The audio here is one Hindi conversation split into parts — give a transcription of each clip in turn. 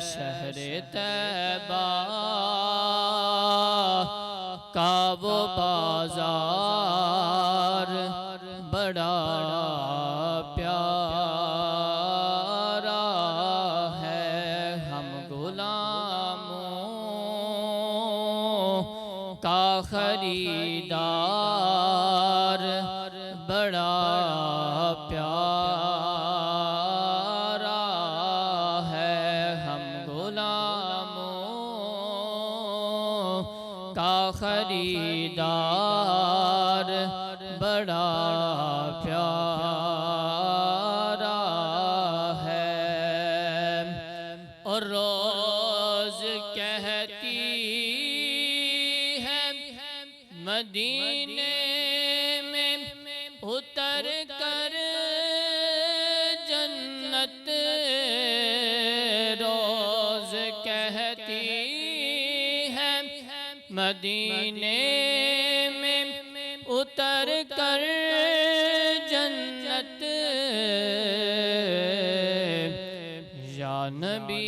शहर तैबा का वो बाजार बड़ा प्यारा है। हम गुलामों का खरीदार बड़ा प्यारा है। हम गुलामों का खरीदार बड़ा प्यारा है। और रोज कहती है मदीने में उतर कर जन्नत, रोज कहती है मदीने में उतर कर जन्नत। या नबी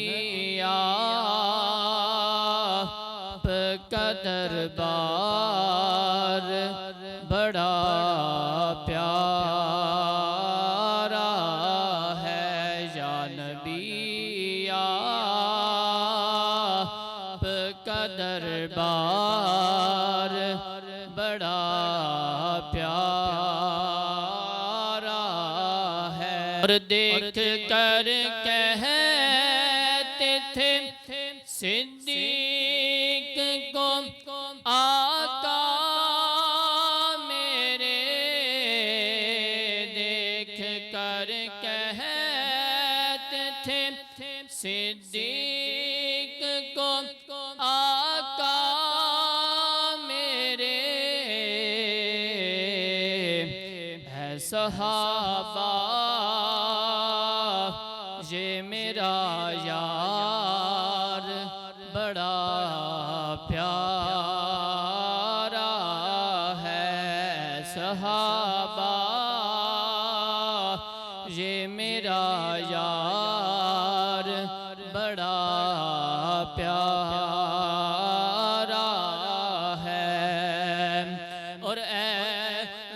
आपका दरबार बड़ा प्यारा है। या नबी आपका दरबार बड़ा प्यारा है। और देख कर कहते थे सिद्दीक को आका मेरे, देख कर कहते थे सिद्दीक को आका मेरे। है सहाबा ये मेरा यार बड़ा प्यारा है। सहाबा ये मेरा यार बड़ा प्यारा है। और ए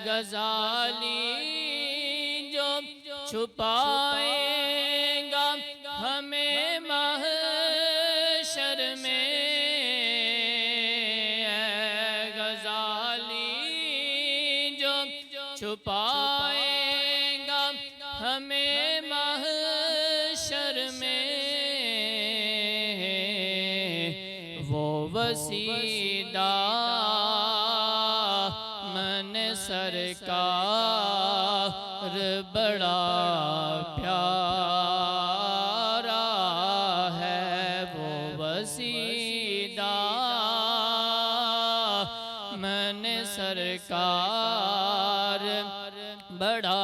गजाली जो छुपाएगा हमें महशर में, ए गजाली जो छुपाएगा हमें महशर में। वो वसीदा मन सरकार बड़ा प्यारा है। वो वसीदा मन सरकार बड़ा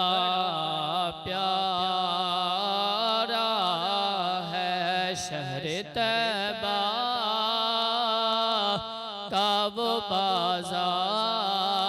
प्यारा है। शहर तैबा का वो बाजार